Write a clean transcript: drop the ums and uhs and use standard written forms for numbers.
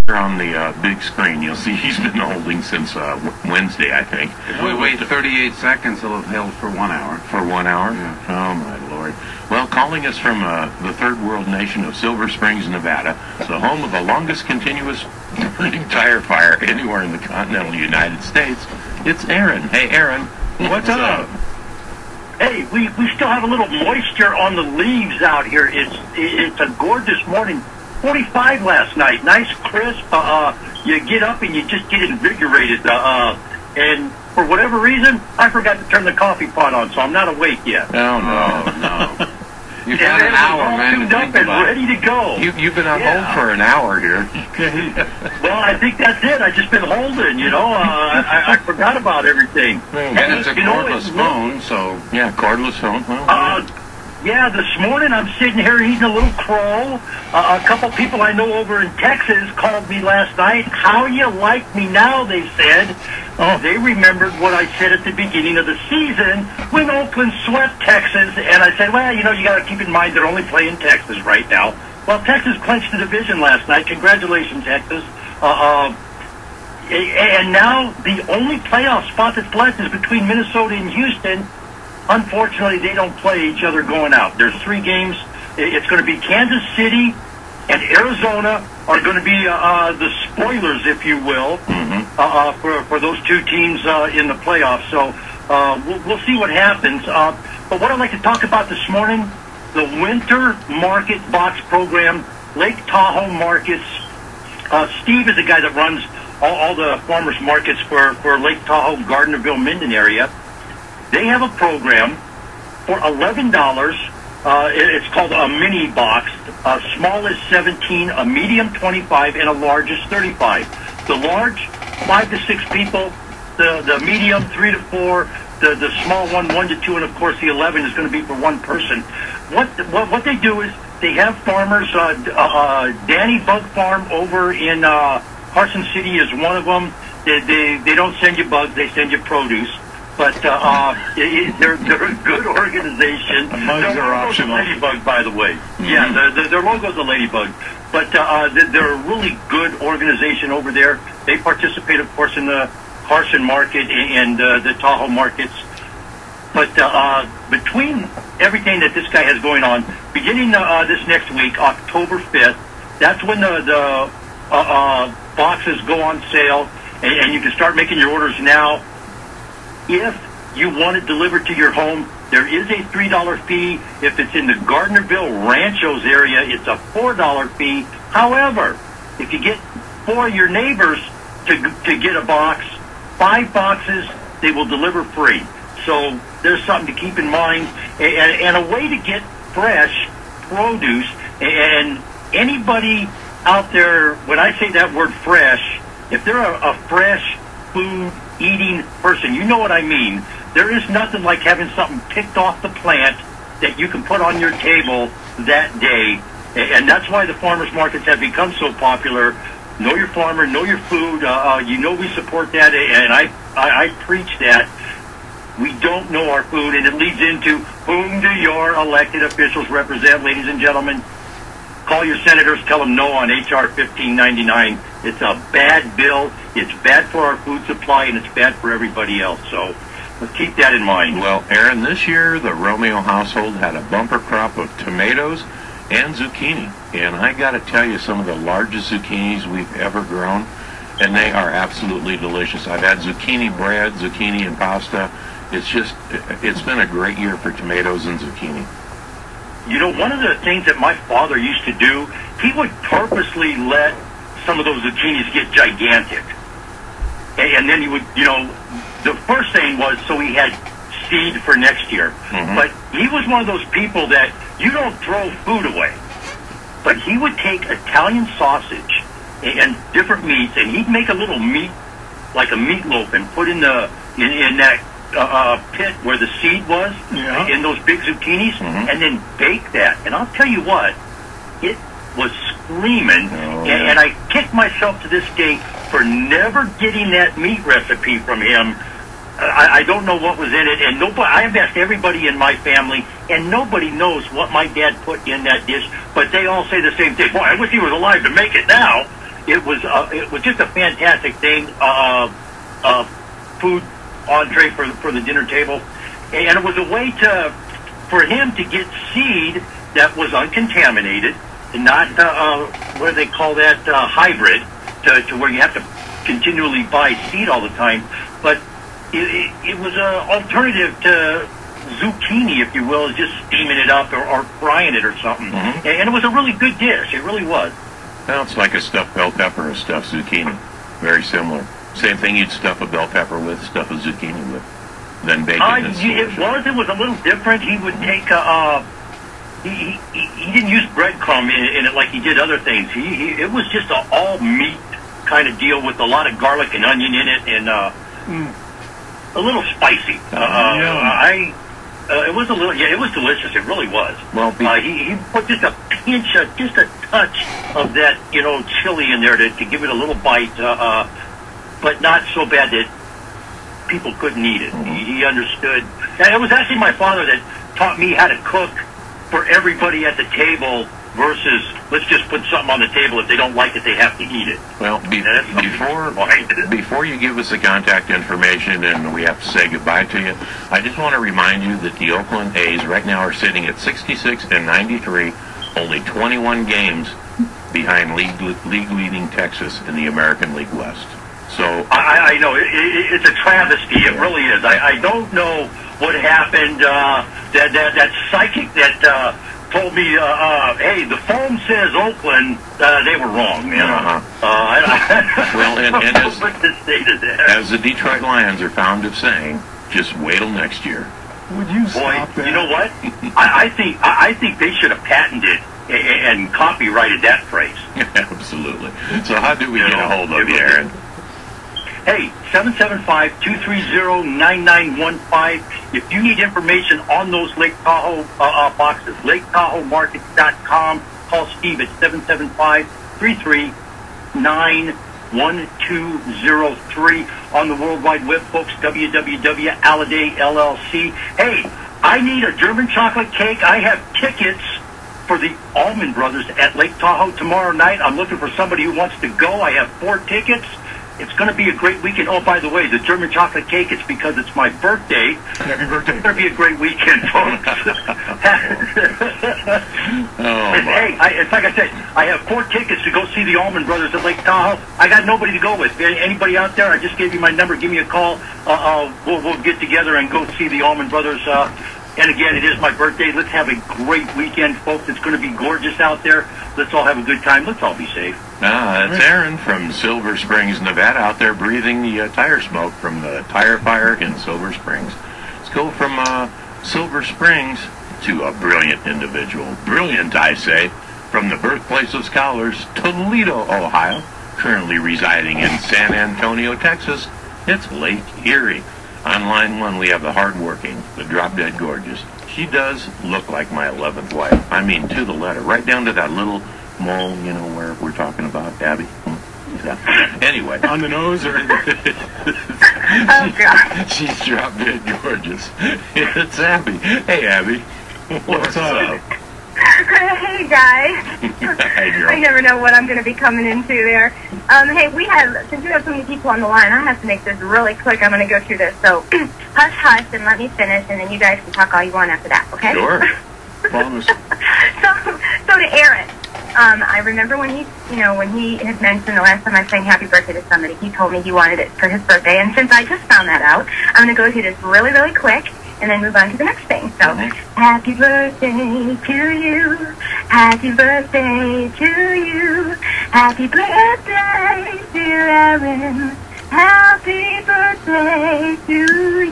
on the big screen. You'll see he's been holding since Wednesday, I think. If we wait 38 seconds, he'll have held for 1 hour. For 1 hour? Yeah. Oh, my Lord. Well, calling us from the third world nation of Silver Springs, Nevada, the home of the longest continuous burning tire fire anywhere in the continental United States, it's Aaron. Hey, Aaron, what's up? Hey, we still have a little moisture on the leaves out here. It's a gorgeous morning. 45 last night. Nice, crisp. You get up and you just get invigorated. And for whatever reason, I forgot to turn the coffee pot on, so I'm not awake yet. Oh, no. You've had an hour, man. Tuned up and ready to go. You've been on hold for an hour here. Well, I think that's it. I've just been holding, you know. I forgot about everything. And it's a cordless phone, so... Yeah, cordless phone. Well, yeah, this morning I'm sitting here eating a little crow. A couple people I know over in Texas called me last night. How you like me now, they said. They remembered what I said at the beginning of the season when Oakland swept Texas. And I said, well, you know, you got to keep in mind they're only playing Texas right now. Well, Texas clinched the division last night. Congratulations, Texas. And now the only playoff spot that's left is between Minnesota and Houston. Unfortunately, they don't play each other going out. There's 3 games. It's going to be Kansas City and Arizona are going to be the spoilers, if you will, for those 2 teams in the playoffs. So we'll see what happens. But what I'd like to talk about this morning, the Winter Market Box Program, Lake Tahoe Markets. Steve is the guy that runs all the farmers markets for Lake Tahoe, Gardnerville, Minden area. They have a program for $11. It's called a mini box. Small is 17, a medium 25, and a large is 35. The large, 5 to 6 people. The medium, 3 to 4. The small one, 1 to 2, and of course the 11 is going to be for 1 person. What they do is they have farmers. Danny Bug Farm over in Carson City is one of them. They don't send you bugs; they send you produce. But they're a good organization. Bugs are optional. Ladybug, by the way. Yeah, their logo's a ladybug. But they're a really good organization over there. They participate, of course, in the Carson market and the Tahoe markets. But between everything that this guy has going on, beginning this next week, October 5th, that's when the boxes go on sale, and you can start making your orders now. If you want it delivered to your home, there is a $3 fee. If it's in the Gardnerville Ranchos area, it's a $4 fee. However, if you get 4 of your neighbors to get a box, 5 boxes, they will deliver free. So there's something to keep in mind, and a way to get fresh produce. And anybody out there, when I say that word fresh, if they're a fresh food eating person, you know what I mean. There is nothing like having something picked off the plant that you can put on your table that day. And that's why the farmers markets have become so popular. Know your farmer, know your food. You know we support that, and I preach that. We don't know our food, and it leads into whom do your elected officials represent, ladies and gentlemen. Call your senators, tell them no on H.R. 1599. It's a bad bill. It's bad for our food supply, and it's bad for everybody else. So let's keep that in mind. Well, Aaron, this year the Romeo household had a bumper crop of tomatoes and zucchini. And I got to tell you, some of the largest zucchinis we've ever grown, and they are absolutely delicious. I've had zucchini bread, zucchini and pasta. It's been a great year for tomatoes and zucchini. You know, one of the things that my father used to do, he would purposely let some of those zucchinis get gigantic. And then he would, you know, the first thing was so he had seed for next year. But he was one of those people that you don't throw food away. But he would take Italian sausage and different meats, and he'd make a little meat, like a meatloaf, and put in that pit where the seed was, in those big zucchinis, and then bake that. And I'll tell you what, it was screaming, and I kick myself to this day for never getting that meat recipe from him. I don't know what was in it, and I've asked everybody in my family, and nobody knows what my dad put in that dish, but they all say the same thing. Boy, I wish he was alive to make it now. it was just a fantastic thing. Food entree for the dinner table, and it was a way for him to get seed that was uncontaminated, and not what do they call that, hybrid, to where you have to continually buy seed all the time. But it was an alternative to zucchini, if you will, just steaming it up or frying it or something. Mm-hmm. And it was a really good dish. It really was. Well, it's like a stuffed bell pepper, a stuffed zucchini. Very similar. Same thing you'd stuff a bell pepper with, stuff a zucchini with, then bacon and it was a little different. He would take he didn't use breadcrumb in it like he did other things. It was just an all meat kind of deal with a lot of garlic and onion in it, and a little spicy. It was a little, it was delicious. It really was. Well, he put just a pinch, just a touch of that, chili in there to give it a little bite, but not so bad that people couldn't eat it. He understood. And it was actually my father that taught me how to cook for everybody at the table versus let's just put something on the table. If they don't like it, they have to eat it. Well, before you give us the contact information and we have to say goodbye to you, I just want to remind you that the Oakland A's right now are sitting at 66-93, only 21 games behind league-leading Texas in the American League West. So I know it's a travesty. It really is. I don't know what happened. That psychic that told me, hey, the phone says Oakland. They were wrong, man. Well, and as the Detroit Lions are fond of saying, just wait till next year. Would you stop that? You know what? I think they should have patented and copyrighted that phrase. Absolutely. So how do we get a hold of you, Aaron? Hey, 775-230-9915. If you need information on those Lake Tahoe boxes, LakeTahoeMarkets.com. Call Steve at 775-339-1203. On the World Wide Web, folks, www.Alliday LLC. Hey, I need a German chocolate cake. I have tickets for the Allman Brothers at Lake Tahoe tomorrow night. I'm looking for somebody who wants to go. I have 4 tickets. It's going to be a great weekend. Oh, by the way, the German chocolate cake, it's because it's my birthday. Happy birthday. It's going to be a great weekend, folks. Hey, it's like I said, I have 4 tickets to go see the Allman Brothers at Lake Tahoe. I got nobody to go with. Anybody out there, I just gave you my number. Give me a call. We'll get together and go see the Allman Brothers. And again, it is my birthday. Let's have a great weekend, folks. It's going to be gorgeous out there. Let's all have a good time. Let's all be safe. That's Aaron from Silver Springs, Nevada, out there breathing the tire smoke from the tire fire in Silver Springs. Let's go from Silver Springs to a brilliant individual. Brilliant, I say, from the birthplace of scholars, Toledo, Ohio, currently residing in San Antonio, Texas. It's Lake Erie. On line 1, we have the hardworking, the drop-dead gorgeous. She does look like my 11th wife. I mean, to the letter, right down to that little mole, where we're talking about, Abby. Yeah. Anyway. On the nose, or? Oh, God. She's drop-dead gorgeous. It's Abby. Hey, Abby. What's up? Hey, guys. Hey, girl. I never know what I'm going to be coming into there. Hey, since we have so many people on the line, I have to make this really quick. I'm going to go through this. So, hush, hush, and let me finish, and then you guys can talk all you want after that, okay? Sure. Promise. So to Aaron, I remember when he had mentioned the last time I sang happy birthday to somebody, he told me he wanted it for his birthday, and since I just found that out, I'm going to go through this really, really quick, and then move on to the next thing. So, happy birthday to you, happy birthday to you, happy birthday, dear Aaron, happy birthday to